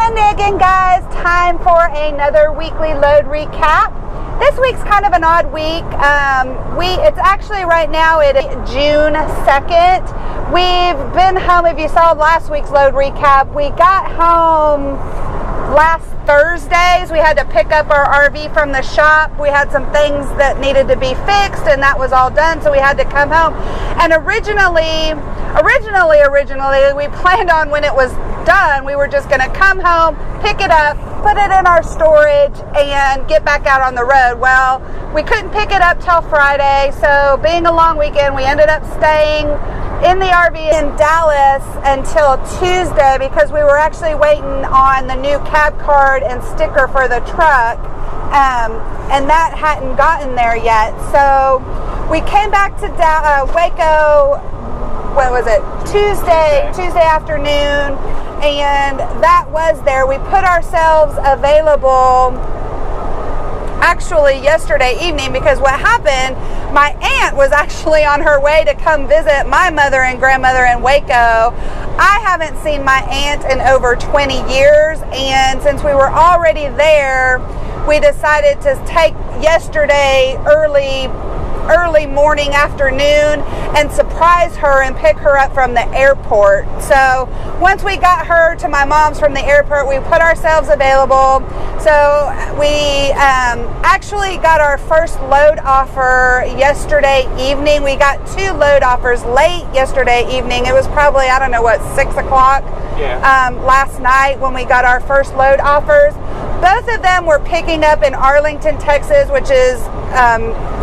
Monday again, guys. Time for another weekly load recap. This week's kind of an odd week. It's actually right now it's June 2nd. We've been home. If you saw last week's load recap, we got home last Thursdays. We had to pick up our RV from the shop. We had some things that needed to be fixed, and that was all done, so we had to come home. And originally we planned on, when it was done, we were just going to come home, pick it up, put it in our storage, and get back out on the road. Well, we couldn't pick it up till Friday, so being a long weekend, we ended up staying in the RV in Dallas until Tuesday because we were actually waiting on the new cab card and sticker for the truck, and that hadn't gotten there yet. So we came back to Waco, what was it, Tuesday afternoon, and that was there. We put ourselves available actually yesterday evening, because what happened, my aunt was actually on her way to come visit my mother and grandmother in Waco. I haven't seen my aunt in over 20 years, and since we were already there, we decided to take yesterday early morning, afternoon, and surprise her and pick her up from the airport. So once we got her to my mom's from the airport, we put ourselves available. So we actually got our first load offer yesterday evening. We got 2 load offers late yesterday evening. It was probably, 6 o'clock last night when we got our first load offers. Both of them were picking up in Arlington, Texas, which is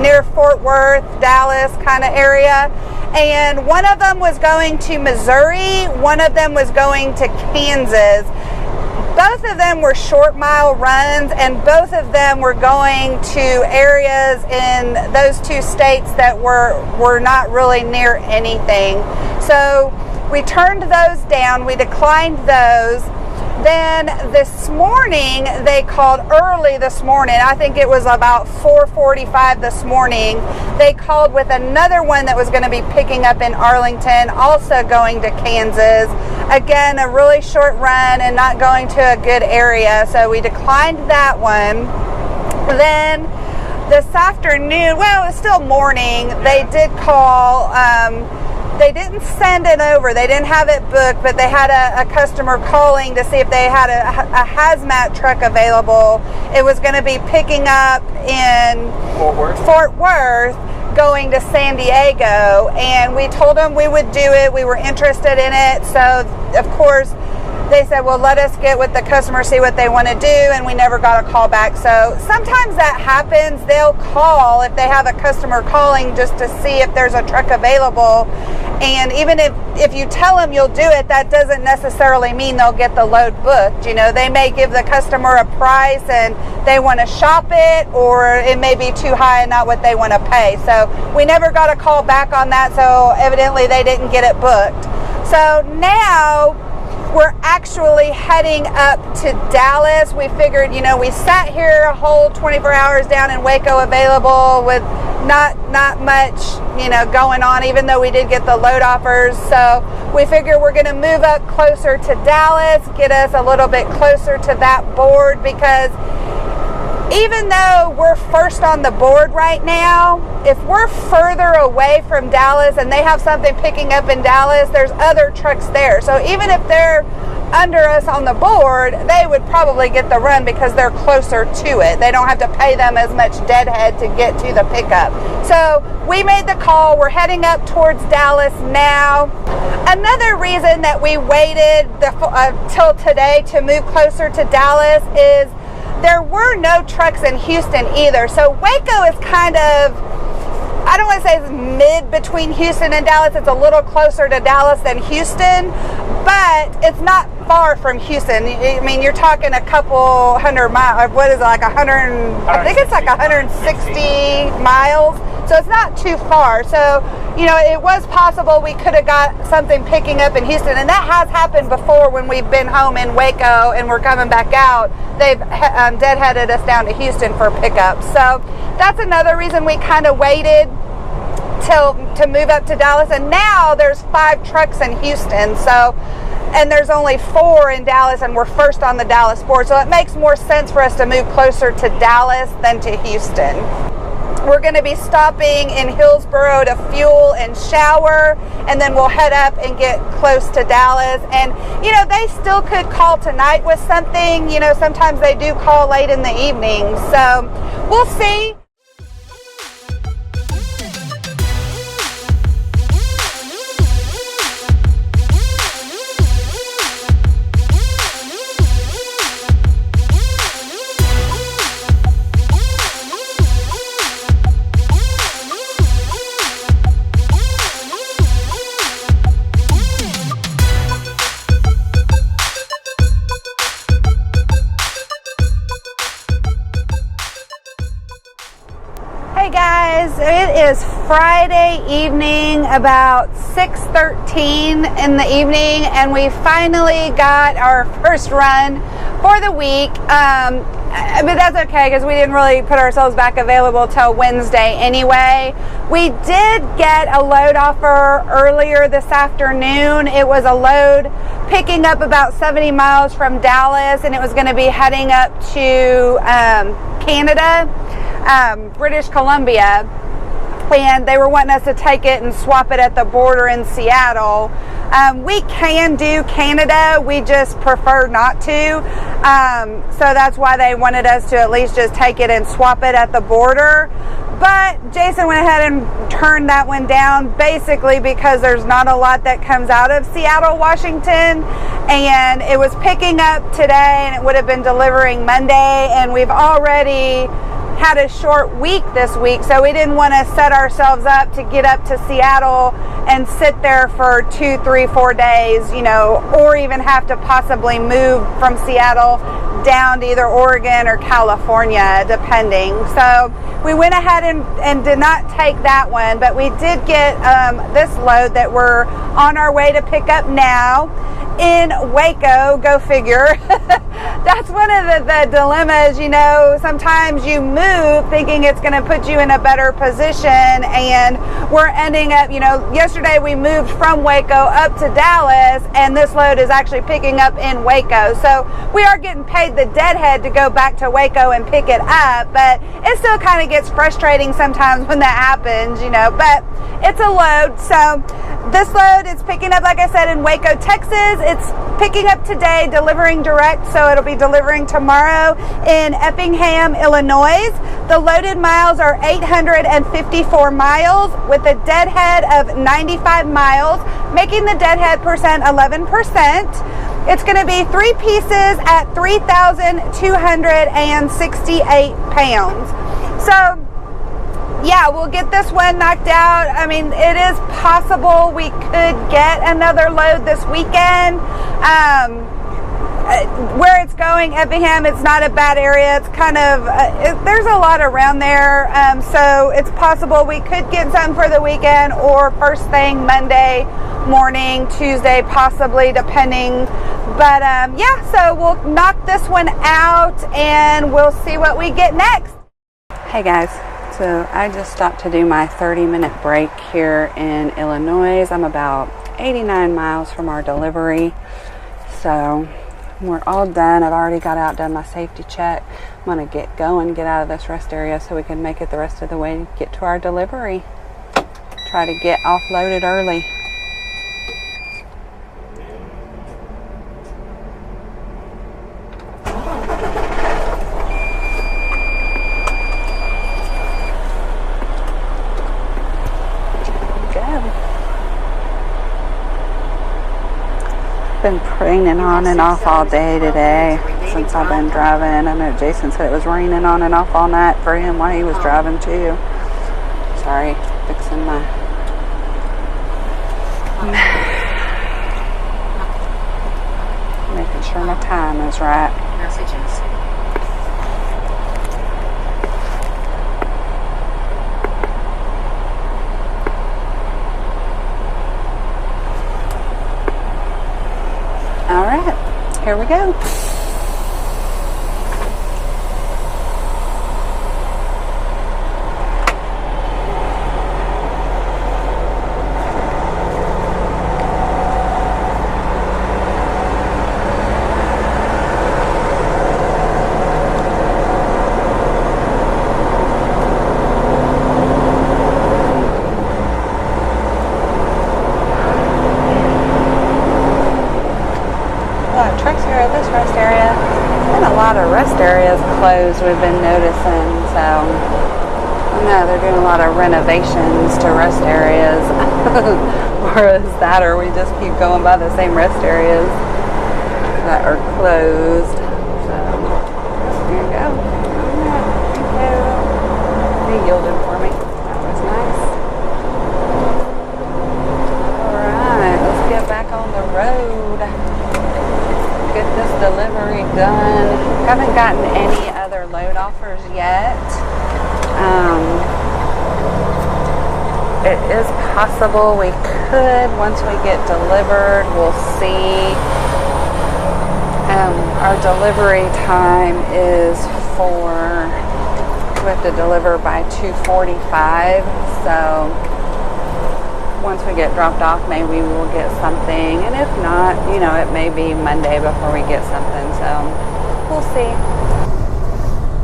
near Fort Worth, Dallas kind of area. And one of them was going to Missouri, one of them was going to Kansas. Both of them were short mile runs, and both of them were going to areas in those 2 states that were not really near anything. So we turned those down, we declined those. Then this morning, they called early this morning. I think it was about 4:45 this morning. They called with another one that was going to be picking up in Arlington, also going to Kansas. Again, a really short run and not going to a good area, so we declined that one. Then this afternoon, well, it was still morning, they did call. They didn't send it over. They didn't have it booked, but they had a customer calling to see if they had a hazmat truck available. It was going to be picking up in Fort Worth, going to San Diego, and we told them we would do it. We were interested in it, so of course they said, well, let us get with the customer, see what they want to do, and we never got a call back. So sometimes that happens. They'll call if they have a customer calling just to see if there's a truck available. And even if you tell them you'll do it, that doesn't necessarily mean they'll get the load booked. You know, they may give the customer a price and they want to shop it, or it may be too high and not what they want to pay. So we never got a call back on that, so evidently they didn't get it booked. So now we're actually heading up to Dallas. We figured, we sat here a whole 24 hours down in Waco available with not much, going on, even though we did get the load offers. So we figure we're going to move up closer to Dallas, get us a little bit closer to that board, because even though we're first on the board right now, if we're further away from Dallas and they have something picking up in Dallas, there's other trucks there. So even if they're under us on the board, they would probably get the run because they're closer to it. They don't have to pay them as much deadhead to get to the pickup. So we made the call. We're heading up towards Dallas now. Another reason that we waited till today to move closer to Dallas is there were no trucks in Houston either. So Waco is kind of, I don't want to say it's mid between Houston and Dallas. It's a little closer to Dallas than Houston, but it's not far from Houston. I mean, you're talking a couple hundred miles. What is it, like 100? I think it's like 160 miles. So it's not too far. So, it was possible we could have got something picking up in Houston, and that has happened before when we've been home in Waco and we're coming back out. They've deadheaded us down to Houston for pickup. So that's another reason we kind of waited to move up to Dallas, and now there's 5 trucks in Houston. So and there's only 4 in Dallas, and we're first on the Dallas board. So it makes more sense for us to move closer to Dallas than to Houston. We're going to be stopping in Hillsboro to fuel and shower, and then we'll head up and get close to Dallas. And, you know, they still could call tonight with something. You know, sometimes they do call late in the evening. So we'll see. Hey guys, it is Friday evening, about 6:13 in the evening, and we finally got our first run for the week. But that's okay, because we didn't really put ourselves back available till Wednesday anyway. We did get a load offer earlier this afternoon. It was a load picking up about 70 miles from Dallas, and it was going to be heading up to Canada, British Columbia, and they were wanting us to take it and swap it at the border in Seattle. We can do Canada, we just prefer not to, so that's why they wanted us to at least just take it and swap it at the border. But Jason went ahead and turned that one down, basically because there's not a lot that comes out of Seattle, Washington, and it was picking up today, and it would have been delivering Monday, and we've already had a short week this week, so we didn't want to set ourselves up to get up to Seattle and sit there for 2, 3, 4 days, you know, or even have to possibly move from Seattle down to either Oregon or California, depending. So we went ahead and did not take that one, but we did get this load that we're on our way to pick up now in Waco. Go figure. That's one of the dilemmas, you know. Sometimes you move thinking it's going to put you in a better position, and we're ending up, you know, yesterday we moved from Waco up to Dallas, and this load is actually picking up in Waco. So we are getting paid the deadhead to go back to Waco and pick it up, but it still kind of gets frustrating sometimes when that happens, you know, but it's a load. So this load is picking up, like I said, in Waco, Texas. It's picking up today, delivering direct, so it'll be delivering tomorrow in Effingham, Illinois. The loaded miles are 854 miles with a deadhead of 95 miles, making the deadhead percent 11%. It's going to be 3 pieces at 3,268 pounds. So yeah, we'll get this one knocked out. I mean, it is possible we could get another load this weekend. Where it's going, Effingham, it's not a bad area. It's kind of, there's a lot around there. So it's possible we could get something for the weekend, or first thing Monday morning, Tuesday, possibly, depending. But yeah, so we'll knock this one out and we'll see what we get next. Hey guys. So I just stopped to do my 30-minute break here in Illinois. I'm about 89 miles from our delivery. So we're all done. I've already got out, done my safety check. I'm going to get going, get out of this rest area so we can make it the rest of the way to get to our delivery. Try to get offloaded early. Been raining on and off all day today since I've been driving. I know Jason said it was raining on and off all night for him while he was driving too. Sorry, fixing my making sure my time is right. Messages. All right, here we go. areas closed, we've been noticing. So, no, they're doing a lot of renovations to rest areas. Or is that, or we just keep going by the same rest areas that are closed. So, there you go. Thank you. They yielded for me. That was nice. Alright, let's get back on the road. Get this delivery done. Haven't gotten any other load offers yet. It is possible we could once we get delivered. We'll see. Our delivery time is we have to deliver by 2:45. So once we get dropped off, maybe we'll get something. And if not, it may be Monday before we get something. So we'll see.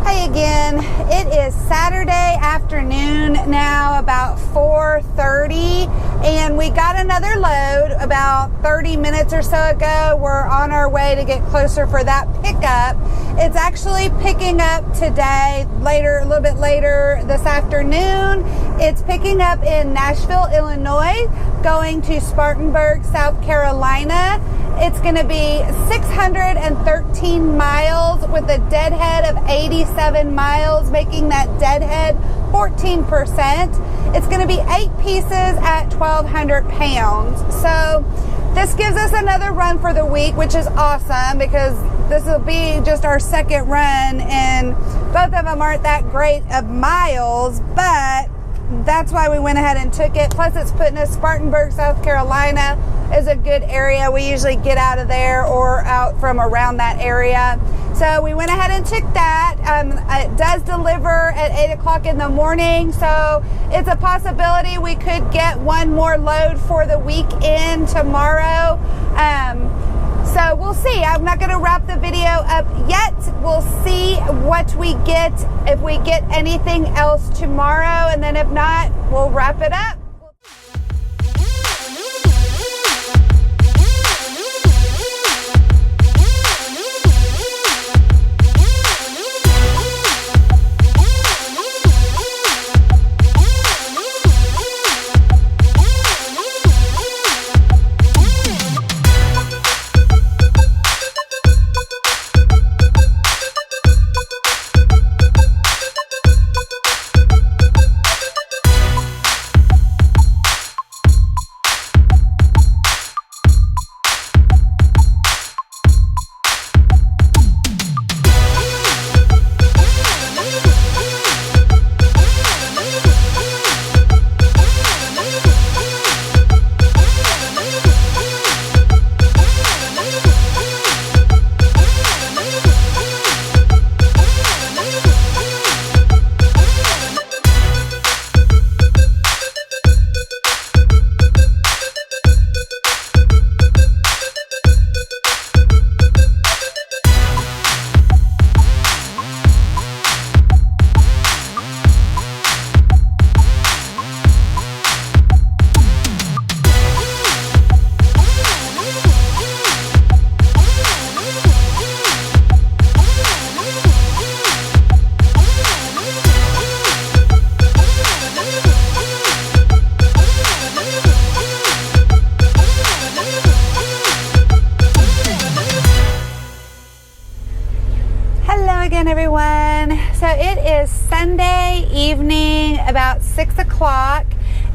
Hey again, it is Saturday afternoon now, about 4:30, and we got another load about 30 minutes or so ago. We're on our way to get closer for that pickup. It's actually picking up today, a little bit later this afternoon. It's picking up in Nashville, Illinois, going to Spartanburg, South Carolina. It's going to be 613 miles with a deadhead of 87 miles, making that deadhead 14%. It's going to be 8 pieces at 1,200 pounds. So this gives us another run for the week, which is awesome because this will be just our second run, and both of them aren't that great of miles, but that's why we went ahead and took it. Plus, it's putting us Spartanburg, South Carolina is a good area. We usually get out of there or out from around that area. So we went ahead and took that. It does deliver at 8 o'clock in the morning. So it's a possibility we could get one more load for the weekend tomorrow. So we'll see. I'm not going to wrap the video up yet. We'll see what we get, if we get anything else tomorrow. And then if not, we'll wrap it up. Everyone, so it is Sunday evening about 6 o'clock,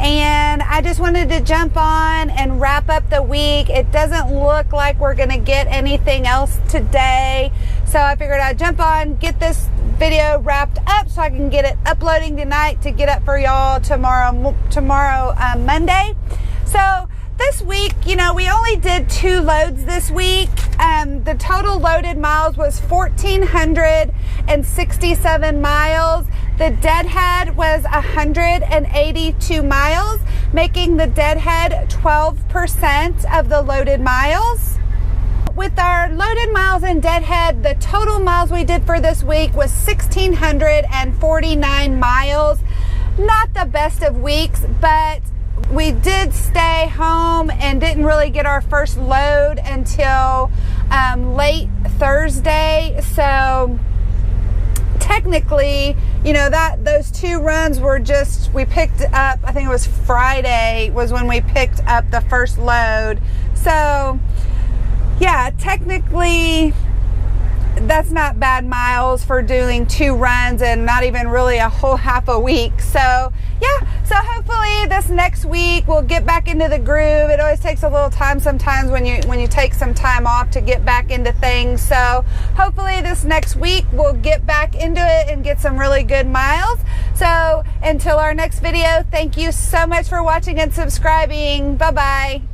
and I just wanted to jump on and wrap up the week. It doesn't look like we're going to get anything else today, so I figured I'd jump on, get this video wrapped up so I can get it uploading tonight to get up for y'all tomorrow Monday. So this week, we only did 2 loads this week. The total loaded miles was 1,467 miles. The deadhead was 182 miles, making the deadhead 12% of the loaded miles. With our loaded miles and deadhead, the total miles we did for this week was 1,649 miles. Not the best of weeks, but we did stay home and didn't really get our first load until late Thursday. So technically, you know, that those 2 runs were just, we picked up, I think it was Friday was when we picked up the first load. So yeah, technically that's not bad miles for doing 2 runs and not even really a whole half a week. So yeah, so hopefully this next week we'll get back into the groove. It always takes a little time sometimes when you take some time off to get back into things. So hopefully this next week we'll get back into it and get some really good miles. So until our next video, thank you so much for watching and subscribing. Bye bye.